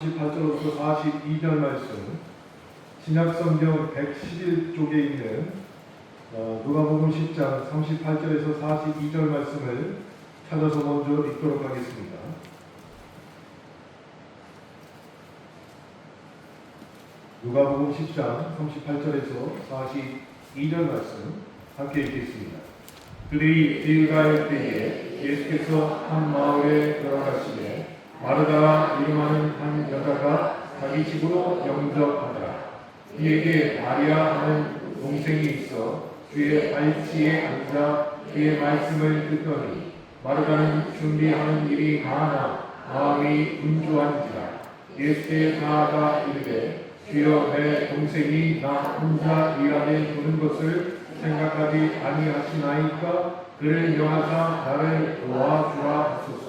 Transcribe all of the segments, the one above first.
18절부터 42절 말씀, 신약성경 111쪽에 있는 누가복음 10장 38절에서 42절 말씀을 찾아서 먼저 읽도록 하겠습니다. 누가복음 10장 38절에서 42절 말씀 함께 읽겠습니다. 그들이 길 갈 때에 예수께서 한 마을에 들어가시되 마르다라 이름하는 한 여자가 자기 집으로 영접하더라. 이에게 마리아 하는 동생이 있어 주의 발치에 앉아 그의 말씀을 듣더니 마르다는 준비하는 일이 많아 마음이 분주한지라. 예수께 나아가 이르되 주여 내 동생이 나 혼자 일하게 두는 것을 생각하지 아니하시나이까 그를 명하사 나를 도와주라 하소서.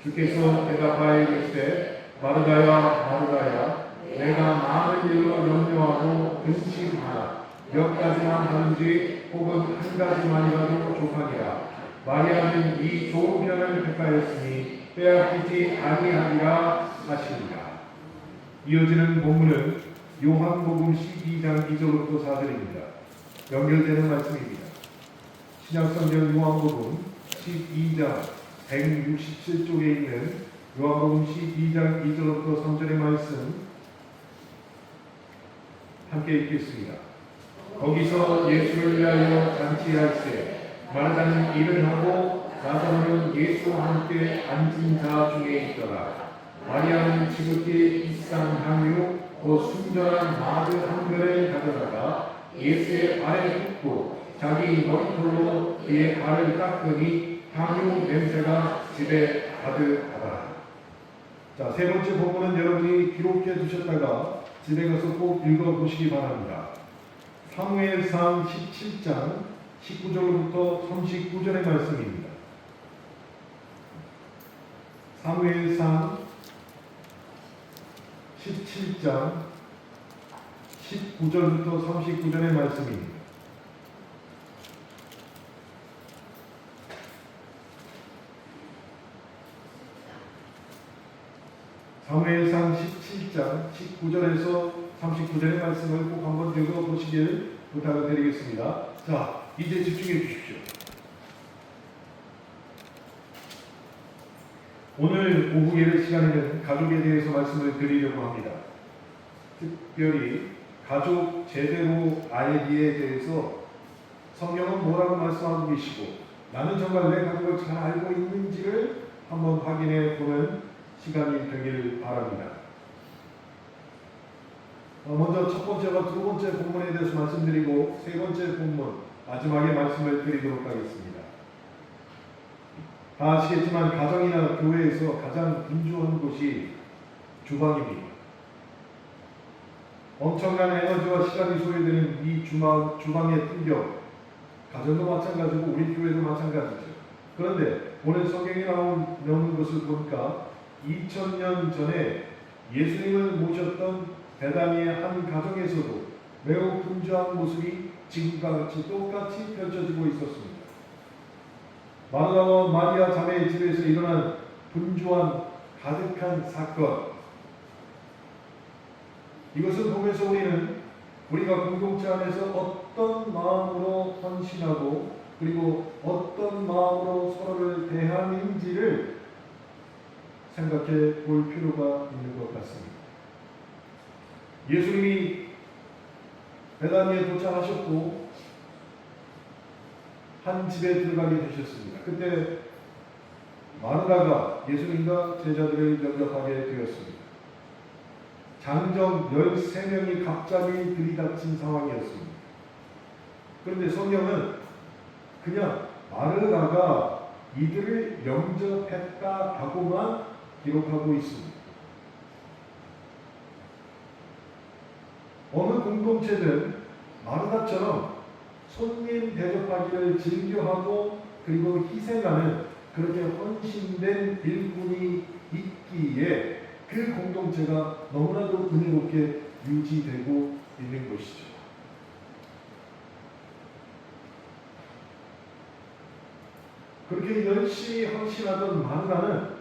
주께서 대답하여 이르시되 마르다야 마르다야 내가 많은 일로 염려하고 근심하나 몇 가지만 하는지 혹은 한 가지만이라도 족하니라. 마리아는 이 좋은 편을 택하였으니 빼앗기지 아니하리라 하시니라. 이어지는 본문은 요한복음 12장 2절부터 4절입니다. 연결되는 말씀입니다. 신약성경 요한복음 12장 167쪽에 있는 요한복음 12장 2절부터 3절의 말씀 함께 읽겠습니다. 거기서 예수를 위하여 잔치할세 마르다는 일을 하고 나사로는 예수와 함께 앉은 자 중에 있더라. 마리아는 지극히 비싼 향유 또 순전한 마드 한 그릇을 가져다가 예수의 발에 붓고 자기 머리털로 그의 발을 닦으니 향유 냄새가 집에 가득하다. 자, 세 번째 본문은 여러분이 기록해 두셨다가 집에 가서 꼭 읽어보시기 바랍니다. 사무엘상 17장 19절부터 39절의 말씀입니다. 사무엘상 17장 19절부터 39절의 말씀입니다. 사무엘상 17장 19절에서 39절의 말씀을 꼭 한번 읽어보시길 부탁을 드리겠습니다. 자, 이제 집중해 주십시오. 오늘 오후 예배 시간에는 가족에 대해서 말씀을 드리려고 합니다. 특별히 가족 제대로 알기에 대해서 성경은 뭐라고 말씀하고 계시고 나는 정말 내 가족을 잘 알고 있는지를 한번 확인해 보는 시간이 되길 바랍니다. 먼저 첫 번째와 두 번째 본문에 대해서 말씀드리고 세 번째 본문 마지막에 말씀을 드리도록 하겠습니다. 다 아시겠지만 가정이나 교회에서 가장 분주한 곳이 주방입니다. 엄청난 에너지와 시간이 소요되는 이 주방의 풍경, 가정도 마찬가지고 우리 교회도 마찬가지죠. 그런데 오늘 성경에 나오는 것을 보니까 2000년 전에 예수님을 모셨던 베다니의 한 가정에서도 매우 분주한 모습이 지금과 같이 똑같이 펼쳐지고 있었습니다. 마르다와 마리아 자매의 집에서 일어난 분주한 가득한 사건, 이것을 보면서 우리는 우리가 공동체 안에서 어떤 마음으로 헌신하고 그리고 어떤 마음으로 서로를 대하는지를 생각해 볼 필요가 있는 것 같습니다. 예수님이 베다니에 도착하셨고 한 집에 들어가게 되셨습니다. 그때 마르다가 예수님과 제자들을 영접하게 되었습니다. 장정 13명이 갑자기 들이닥친 상황이었습니다. 그런데 성경은 그냥 마르다가 이들을 영접했다 하고만 기록하고 있습니다. 어느 공동체든 마르다처럼 손님 대접하기를 즐겨하고 그리고 희생하는 그렇게 헌신된 일꾼이 있기에 그 공동체가 너무나도 은혜롭게 유지되고 있는 것이죠. 그렇게 열심히 헌신하던 마르다는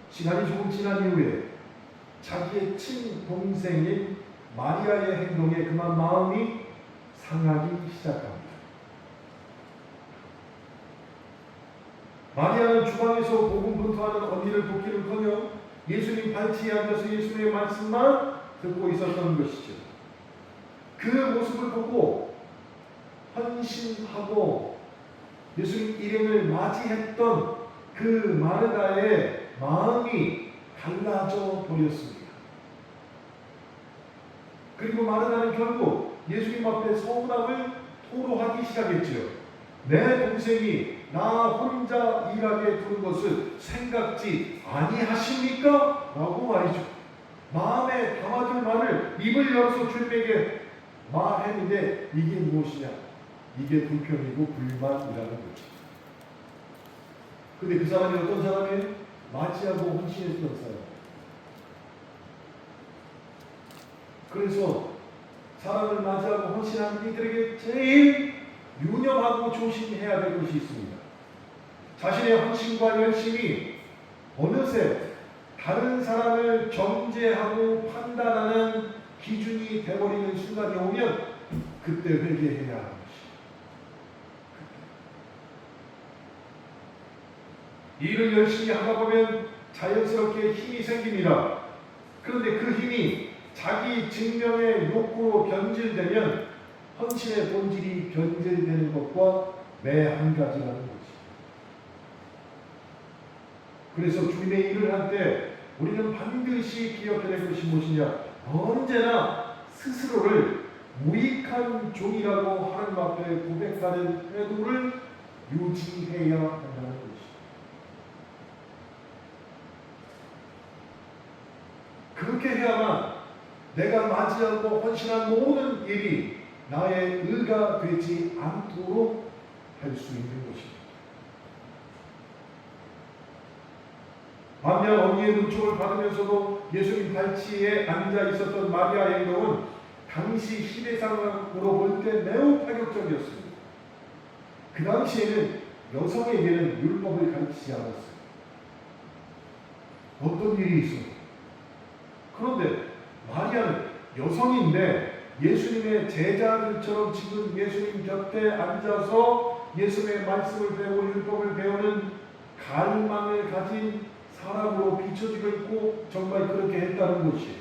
시간이 조금 지난 이후에 자기의 친동생인 마리아의 행동에 그만 마음이 상하기 시작합니다. 마리아는 주방에서 복음 분투하는 언니를 돕기는커녕 예수님 발치에 앉아서 예수님의 말씀만 듣고 있었던 것이죠. 그 모습을 보고 헌신하고 예수님 일행을 맞이했던 그 마르다의 마음이 달라져 버렸습니다. 그리고 마르다는 결국 예수님 앞에 서운함을 토로하기 시작했죠. 내 동생이 나 혼자 일하게 두는 것을 생각지 아니하십니까? 라고 말이죠. 마음에 담아둘 말을 입을 열어서 주님에게 말했는데 이게 무엇이냐? 이게 불평이고 불만이라는 거죠. 근데 그 사람이 어떤 사람이에요? 맞이하고 헌신했던 사람. 그래서 사람을 맞이하고 헌신하는 이들에게 제일 유념하고 조심해야 될 것이 있습니다. 자신의 헌신과 열심이 어느새 다른 사람을 정죄하고 판단하는 기준이 되어버리는 순간이 오면 그때 회개해야 하는 것이. 일을 열심히 하다 보면 자연스럽게 힘이 생깁니다. 그런데 그 힘이 자기 증명의 욕구로 변질되면 헌신의 본질이 변질되는 것과 매 한 가지라는 것이. 그래서 주님의 일을 할 때 우리는 반드시 기억해야 될 것이 무엇이냐? 언제나 스스로를 무익한 종이라고 하나님 앞에 고백하는 태도를 유지해야 한다는 것이. 그렇게 해야만 내가 맞이하고 헌신한 모든 일이 나의 의가 되지 않도록 할 수 있는 것입니다. 반면 언니의 눈총을 받으면서도 예수님 발치에 앉아 있었던 마리아의 행동은 당시 시대상으로 볼 때 매우 파격적이었습니다. 그 당시에는 여성에게는 율법을 가르치지 않았어요. 어떤 일이 있어요? 그런데 마리아는 여성인데 예수님의 제자들처럼 지금 예수님 곁에 앉아서 예수님의 말씀을 배우고 율법을 배우는 갈망을 가진 사람으로 비춰지고 있고 정말 그렇게 했다는 것이.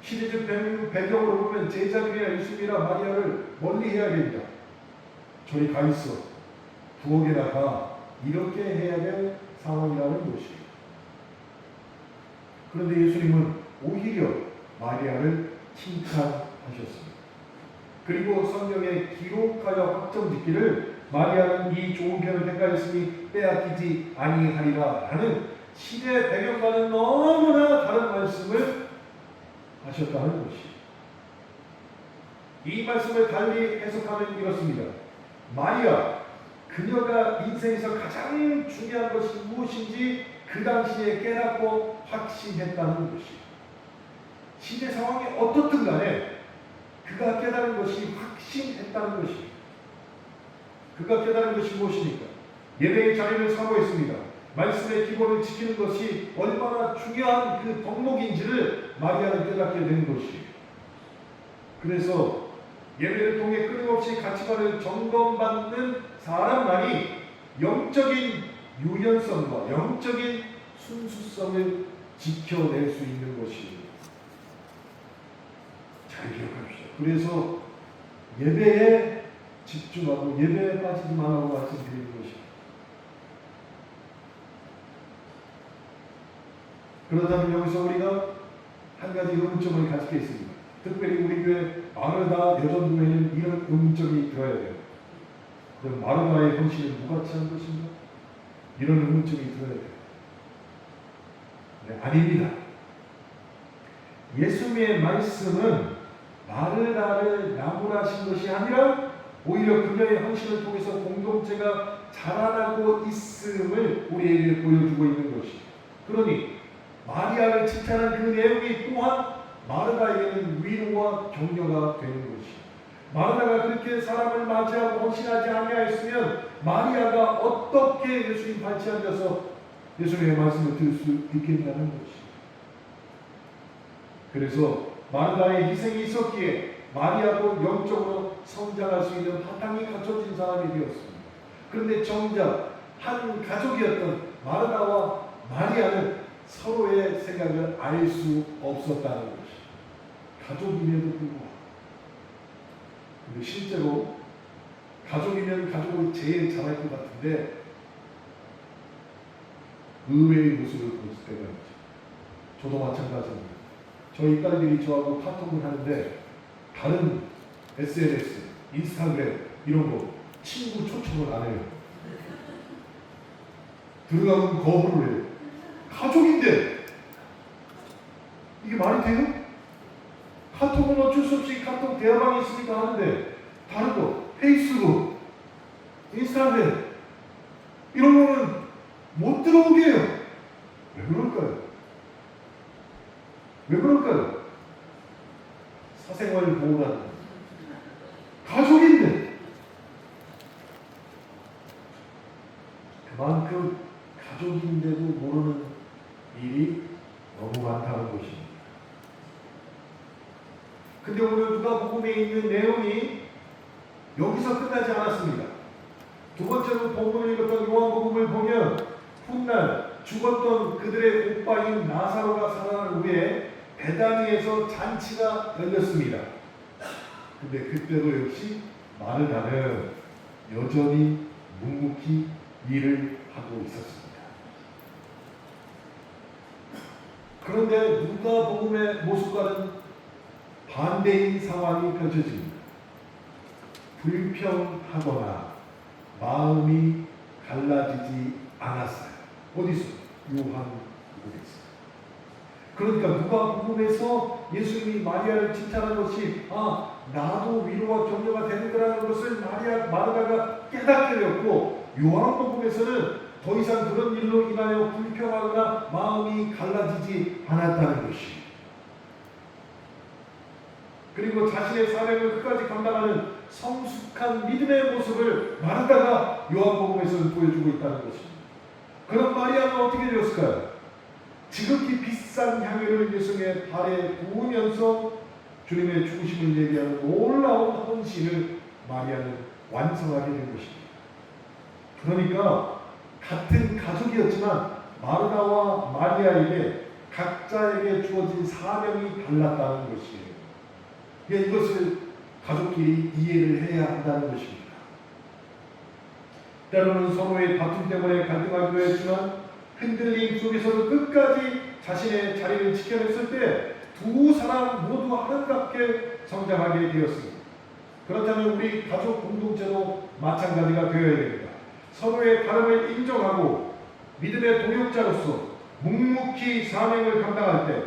시대적 배경으로 보면 제자들이나 예수님이나 마리아를 멀리해야 됩니다. 저리 가 있어. 부엌에 나가. 이렇게 해야 될 상황이라는 것이에요. 그런데 예수님은 오히려 마리아를 칭찬하셨습니다. 그리고 성경에 기록하여 확정짓기를 마리아는 이 좋은 편을 택하였으니 빼앗기지 아니하리라 라는 시대 배경과는 너무나 다른 말씀을 하셨다는 것이. 이 말씀을 달리 해석하면 이렇습니다. 마리아, 그녀가 인생에서 가장 중요한 것이 무엇인지 그 당시에 깨닫고 확신했다는 것이. 시대 상황이 어떻든 간에 그가 깨달은 것이 확신했다는 것이. 그가 깨달은 것이 무엇입니까? 예배의 자리를 사모했습니다. 말씀의 기본을 지키는 것이 얼마나 중요한 그 덕목인지를 마리아는 깨닫게 된 것이. 그래서 예배를 통해 끊임없이 가치관을 점검받는 사람만이 영적인 유연성과 영적인 순수성을 지켜낼 수 있는 것입니다. 잘 기억합시다. 그래서 예배에 집중하고 예배에 빠지지 말라고 말씀드리는 것입니다. 그렇다면 여기서 우리가 한 가지 의문점을 가지게 있습니다. 특별히 우리 교회 마르다 여전교회는 이런 의문점이 들어야 돼요. 그럼 마르다의 헌신은 무같이 한 것인가? 이런 의문점이 들어야 돼요. 네, 아닙니다. 예수님의 말씀은 마르다를 나무라신 것이 아니라 오히려 그녀의 헌신을 통해서 공동체가 자라나고 있음을 우리에게 보여주고 있는 것이. 그러니 마리아를 칭찬한 그 내용이 또한 마르다에게는 위로와 격려가 되는 것이. 마르다가 그렇게 사람을 맞이하고 헌신하지 아니하였으면 마리아가 어떻게 예수님 발치 앉아서 예수님의 말씀을 들을 수 있겠냐는 것이. 그래서 마르다의 희생이 있었기에 마리아도 영적으로 성장할 수 있는 바탕이 갖춰진 사람이 되었습니다. 그런데 정작 한 가족이었던 마르다와 마리아는 서로의 생각을 알 수 없었다는 것이 가족임에도 불구하고. 근데 실제로 가족이면 가족을 제일 잘할 것 같은데 의외의 모습을 볼 때가 있죠. 저도 마찬가지입니다. 저희 딸들이 저하고 카톡을 하는데 다른 SNS, 인스타그램 이런 거 친구 초청을 안 해요. 들어가면 거부를 해요. 가족인데 이게 말이 돼요? 카톡은 어쩔 수 없이 카톡 대화방이 있으니까 하는데 다른 거 페이스북, 인스타그램 이런 거는 못 들어오게 해요. 왜 그럴까요? 왜 그럴까요? 사생활 보호란 가족인데 그만큼 가족인데도 모르는 일이 너무 많다는 것입니다. 근데 오늘 누가복음에 있는 내용이 여기서 끝나지 않았습니다. 두 번째로 본문을 읽었던 요한복음을 보면 훗날 죽었던 그들의 오빠인 나사로가 살아난 후에 베다니에서 잔치가 열렸습니다. 근데 그때도 역시 마르다는 여전히 묵묵히 일을 하고 있었습니다. 그런데 누가복음의 모습과는 반대인 상황이 펼쳐집니다. 불평하거나 마음이 갈라지지 않았어요. 어디서? 요한복음에서. 그러니까 누가복음에서 예수님이 마리아를 칭찬한 것이 나도 위로와 격려가 되는 거라는 것을 마르다가 깨닫게 되었고, 요한복음에서는 더 이상 그런 일로 인하여 불평하거나 마음이 갈라지지 않았다는 것이. 그리고 자신의 사명을 끝까지 감당하는 성숙한 믿음의 모습을 마르다가 요한복음에서는 보여주고 있다는 것입니다. 그럼 마리아는 어떻게 되었을까요? 지극히 비싼 향유를 예수님의 발에 부으면서 주님의 죽으심을 얘기하는 놀라운 헌신을 마리아는 완성하게 된 것입니다. 그러니까 같은 가족이었지만 마르다와 마리아에게 각자에게 주어진 사명이 달랐다는 것이에요. 이것을 가족끼리 이해를 해야 한다는 것입니다. 때로는 서로의 다툼 때문에 갈등하기도 했지만 흔들림 속에서도 끝까지 자신의 자리를 지켜냈을 때 두 사람 모두 아름답게 성장하게 되었습니다. 그렇다면 우리 가족 공동체도 마찬가지가 되어야 됩니다. 서로의 다름을 인정하고 믿음의 동역자로서 묵묵히 사명을 감당할 때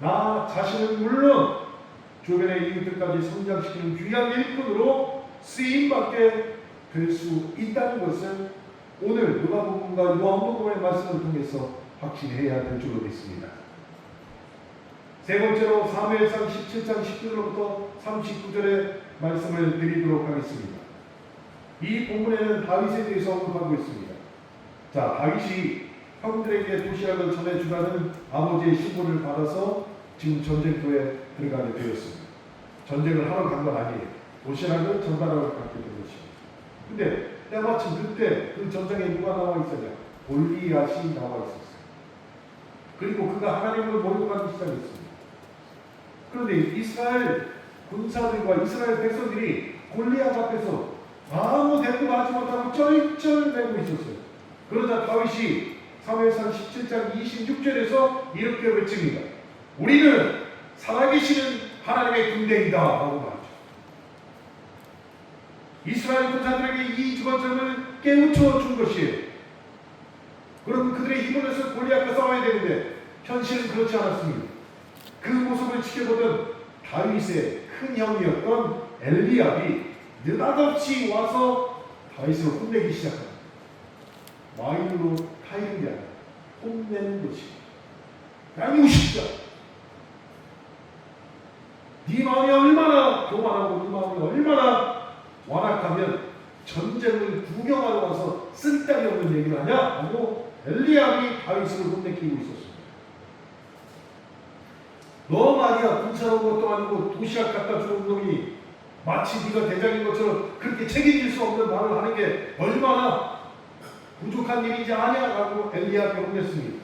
나 자신은 물론 주변의 이웃들까지 성장시키는 귀한 일꾼으로 쓰임받게 될 수 있다는 것을 오늘 누가복음과 요한복음의 말씀을 통해서 확신해야 될 줄로 믿습니다. 세 번째로 사무엘상 17장 10절로부터 39절의 말씀을 드리도록 하겠습니다. 이 본문에는 다윗에 대해서 언급하고 있습니다. 자, 다윗이 형들에게 도시락을 전해주라는 아버지의 신고를 받아서 지금 전쟁터에 들어가게 되었습니다. 전쟁을 하러 간 건 아니에요. 도시락을 전달하러 갔게 된 것입니다. 근데 때마침 그때 그 전장에 누가 나와 있었냐? 골리앗이 나와 있었어요. 그리고 그가 하나님을 모르고 가기 시작했습니다. 그런데 이스라엘 군사들과 이스라엘 백성들이 골리앗 앞에서 아무 대꾸도 하지 못하고 쩔쩔매고 있었어요. 그러자 다윗이 사무엘상 17장 26절에서 이렇게 외칩니다. 우리는 살아계시는 하나님의 군대이다 라고 말하죠. 이스라엘 군사들에게 이 주관점을 깨우쳐 준 것이에요. 그럼 그들의 힘을 내서 골리앗과 싸워야 되는데 현실은 그렇지 않았습니다. 그 모습을 지켜보던 다윗의 큰 형이었던 엘리압이 느닷없이 와서 다윗을 혼내기 시작합니다. 와인으로 타이는 게 아니라 혼내는 것입니다. 야, 무식자! 네 마음이 얼마나 교만하고 네 마음이 얼마나 완악하면 전쟁을 구경하러 와서 쓸데기 없는 얘기를 하냐? 하고 엘리압이 다윗을 혼내키고 있었습니다. 너 말이야 군사로운 것도 아니고 도시락 갖다 주는 놈이 마치 네가 대장인 것처럼 그렇게 책임질 수 없는 말을 하는 게 얼마나 부족한 일이지 아냐라고 엘리야가 혼냈습니다.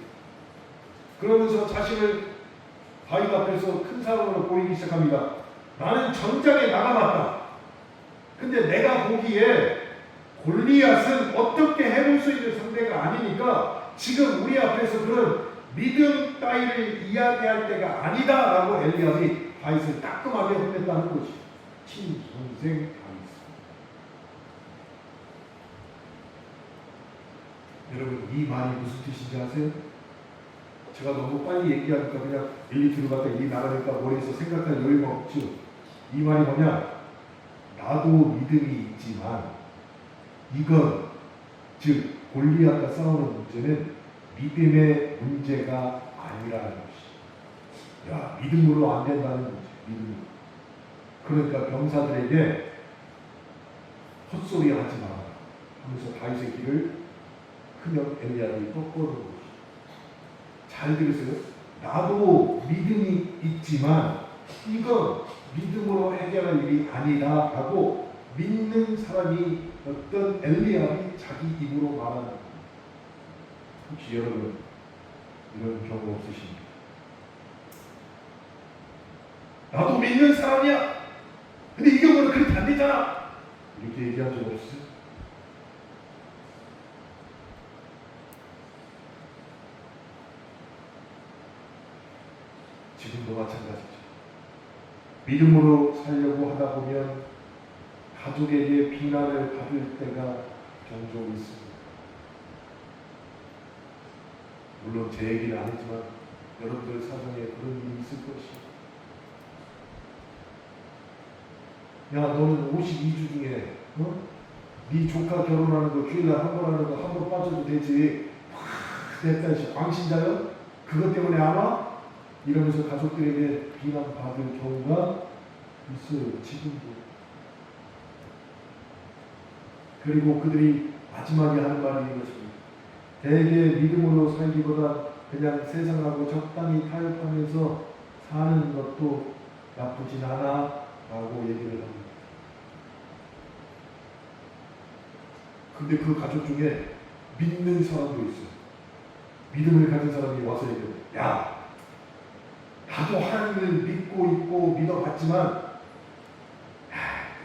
그러면서 자신을 바위 앞에서 큰 사람으로 보이기 시작합니다. 나는 전장에 나가봤다. 근데 내가 보기에 골리앗은 어떻게 해볼 수 있는 상대가 아니니까 지금 우리 앞에서 그런 믿음 따위를 이야기할 때가 아니다라고 엘리압이 다윗을 따끔하게 혼냈다는 것이 친동생 다윗. 여러분 이 말이 무슨 뜻인지 아세요? 제가 너무 빨리 얘기하니까 그냥 일리 들어갔다 일리 나가니까 머리에서 생각할 여유가 없죠. 이 말이 뭐냐? 나도 믿음이 있지만 이건 즉 골리앗과 싸우는 문제는 믿음의 문제가 아니라는 것이. 야 믿음으로 안 된다는 거지. 믿음으로. 그러니까 병사들에게 헛소리 하지 마라 하면서 다윗의 길을 크면 엘리야를 꺾어놓은 것이. 잘 들으세요. 나도 믿음이 있지만 이건 믿음으로 해결할 일이 아니다 하고 믿는 사람이 어떤 엘리야이 자기 입으로 말하는 겁니다. 혹시 여러분 이런 경우 없으십니까? 나도 믿는 사람이야. 근데 이 경우는 그렇게 안 되잖아. 이렇게 얘기한 적 없으세요? 지금도 마찬가지죠. 믿음으로 살려고 하다 보면 가족에게 비난을 받을 때가 종종 있습니다. 물론 제 얘기는 아니지만 여러분들 사정에 그런 일이 있을 것이에요. 야 너는 52주 중에 네 조카 결혼하는 거 주일날 한 번 하는 거 한 번 빠져도 되지. 됐다 씨 광신자요? 그것 때문에 안 와? 이러면서 가족들에게 비난받을 경우가 있어요. 지금도. 그리고 그들이 마지막에 하는 말이 이것입니다. 대개 믿음으로 살기보다 그냥 세상하고 적당히 타협하면서 사는 것도 나쁘진 않아 라고 얘기를 합니다. 근데 그 가족 중에 믿는 사람도 있어요. 믿음을 가진 사람이 와서 얘기해요. 야 나도 하나님을 믿고 있고 믿어봤지만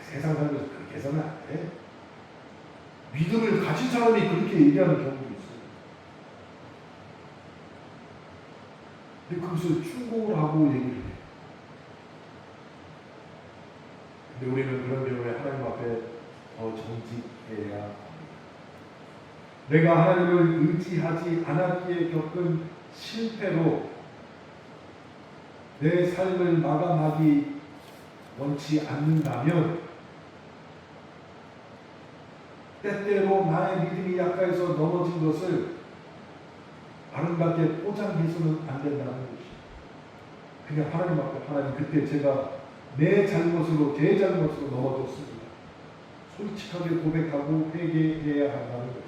세상 살면서 그렇게 해서는 안 돼. 믿음을 가진 사람이 그렇게 얘기하는 경우도 있어요. 근데 그것을 충고를 하고 얘기를 해요. 근데 우리는 그런 경우에 하나님 앞에 더 정직해야 합니다. 내가 하나님을 의지하지 않았기에 겪은 실패로 내 삶을 마감하기 원치 않는다면 때때로 나의 믿음이 약해서 넘어진 것을 아름답게 포장해서는 안 된다는 것이. 그냥 하나님 앞에 하나님 그때 제가 내 잘못으로 제 잘못으로 넘어졌습니다. 솔직하게 고백하고 회개해야 한다는 것이.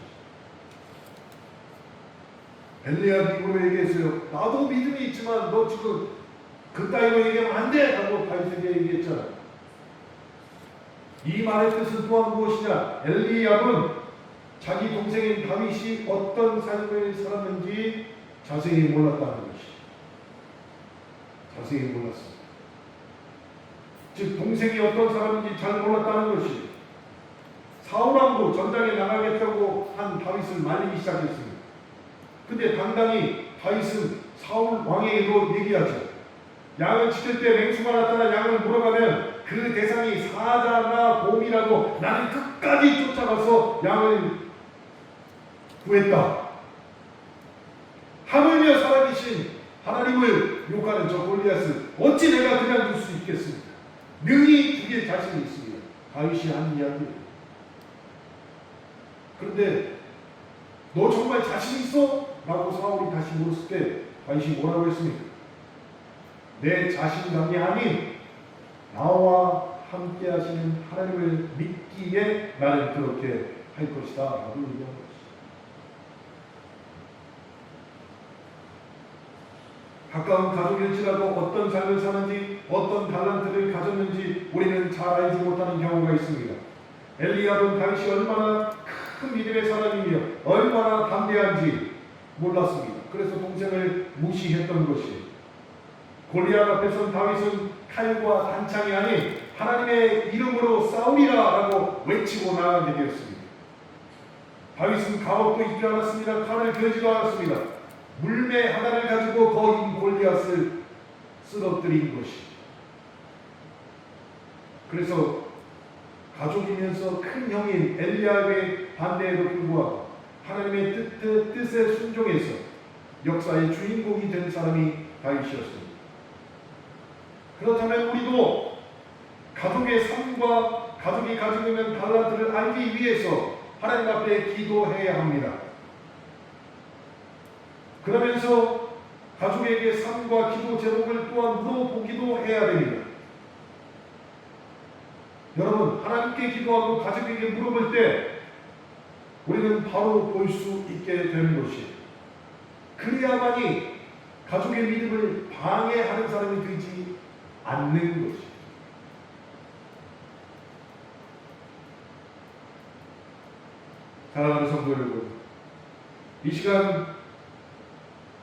엘리야 입으로 얘기했어요. 나도 믿음이 있지만 너 지금 그따위로 얘기하면 안 돼! 라고 다윗에게 얘기했잖아. 이 말의 뜻은 또한 무엇이냐? 엘리압은 자기 동생인 다윗이 어떤 삶을 살았는지 자세히 몰랐다는 것이. 자세히 몰랐습니다. 즉 동생이 어떤 사람인지 잘 몰랐다는 것이. 사울왕도 전장에 나가겠다고 한 다윗을 말리기 시작했습니다. 근데 당당히 다윗은 사울 왕에게도 얘기하죠. 양을 치실 때 맹수가 나타나 양을 물어가면 그 대상이 사자나 곰이라도 나는 끝까지 쫓아가서 양을 구했다. 하물며 살아계신 하나님을 욕하는 저 골리앗을 어찌 내가 그냥 둘 수 있겠습니까? 능히 죽일 자신이 있습니다. 다윗이 한 이야기예요. 그런데 너 정말 자신 있어? 라고 사울이 다시 물었을 때 다윗이 뭐라고 했습니까? 내 자신감이 아닌 나와 함께 하시는 하나님을 믿기에 나는 그렇게 할 것이다 라고 얘기한 것이죠. 가까운 가족일지라도 어떤 삶을 사는지, 어떤 달란트를 가졌는지 우리는 잘 알지 못하는 경우가 있습니다. 엘리야는 당시 얼마나 큰 믿음의 사람이며 얼마나 담대한지 몰랐습니다. 그래서 동생을 무시했던 것이, 골리앗 앞에선 다윗은 칼과 단창이 아닌 하나님의 이름으로 싸우리라 라고 외치고 나가게 되었습니다. 다윗은 갑옷도 입지 않았습니다. 칼을 들지도 않았습니다. 물매 하나를 가지고 거인 골리앗을 쓰러뜨린 것이, 그래서 가족이면서 큰 형인 엘리야의 반대에도 불구하고 하나님의 뜻에 순종해서 역사의 주인공이 된 사람이 다윗이었습니다. 그렇다면 우리도 가족의 삶과 가족이 가지고 있는 달란트를 알기 위해서 하나님 앞에 기도해야 합니다. 그러면서 가족에게 삶과 기도 제목을 또한 물어보기도 해야 됩니다. 여러분, 하나님께 기도하고 가족에게 물어볼 때 우리는 바로 볼 수 있게 되는 것이, 그래야만이 가족의 믿음을 방해하는 사람이 되지 않는 것이. 사랑하는 성도 여러분, 이 시간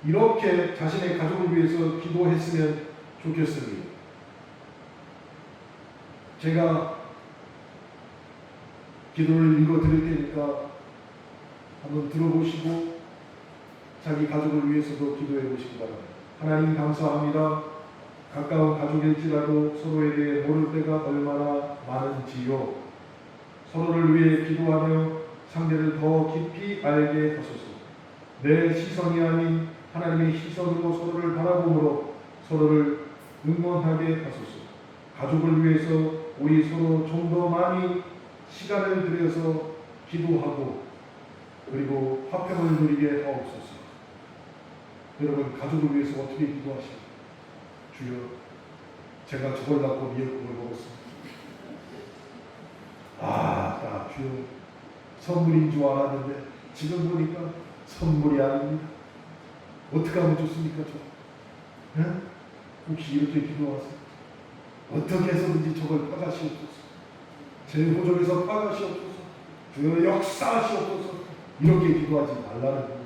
이렇게 자신의 가족을 위해서 기도했으면 좋겠습니다. 제가 기도를 읽어 드릴 테니까 한번 들어보시고 자기 가족을 위해서도 기도해 보시기 바랍니다. 하나님 감사합니다. 가까운 가족일지라도 서로에게 모를 때가 얼마나 많은지요. 서로를 위해 기도하며 상대를 더 깊이 알게 하소서. 내 시선이 아닌 하나님의 시선으로 서로를 바라보므로 서로를 응원하게 하소서. 가족을 위해서 우리 서로 좀 더 많이 시간을 들여서 기도하고 그리고 화평을 누리게 하옵소서. 여러분, 가족을 위해서 어떻게 기도하십니까? 주여, 제가 저걸 낳고 미역국을 먹었습니다. 주여, 선물인 줄 알았는데 지금 보니까 선물이 아닙니다. 어떻게 하면 좋습니까? 네? 혹시 이렇게 기도하세요? 어떻게 해서든지 저걸 파가시옵소서. 제 호적에서 파가시옵소서. 주여 역사하시옵소서. 이렇게 기도하지 말라는 거예요.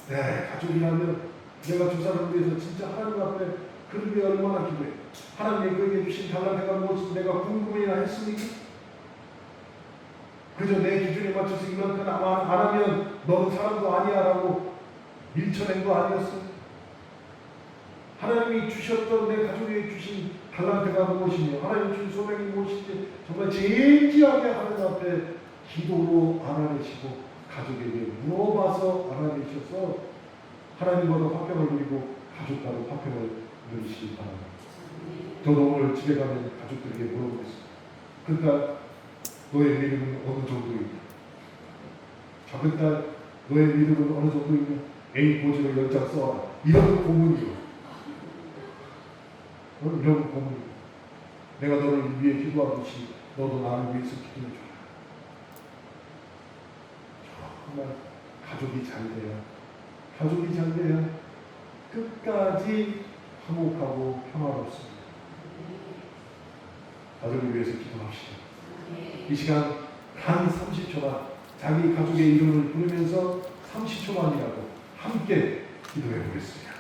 네, 가족이라면 내가 저 사람을 위해서 진짜 하나님 앞에 그를 위해 얼마나 기도해. 하나님이 그에게 주신 달란트가 무엇인지 내가 궁금해야 했습니까? 그저 내 기준에 맞춰서 이만큼 안 하면 너는 사람도 아니야 라고 밀쳐낸 거 아니었어요? 하나님이 주셨던 내 가족에게 주신 달란트가 무엇이며 하나님 주신 소명이 무엇인지 정말 진지하게 하나님 앞에 기도로 알아내시고 가족에게 물어봐서 알아내셔서 하나님과도 화평을 누리고 가족과도 화평을 누리시기 바랍니다. 저도 오늘 집에 가면 가족들에게 물어보겠습니다. 그러니까 너의 믿음은 어느 정도이냐? 작은 딸, 너의 믿음은 어느 정도이냐? A4지로 연장 써라. 이런 고문이요. 이런 고문이요. 내가 너를 위해 기도하듯이 너도 나를 위해서 기도해줘라. 정말 가족이 잘 돼야 끝까지 화목하고 평화롭습니다. 가족을 위해서 기도합시다. 이 시간 단 30초만 자기 가족의 이름을 부르면서 30초만이라도 함께 기도해 보겠습니다.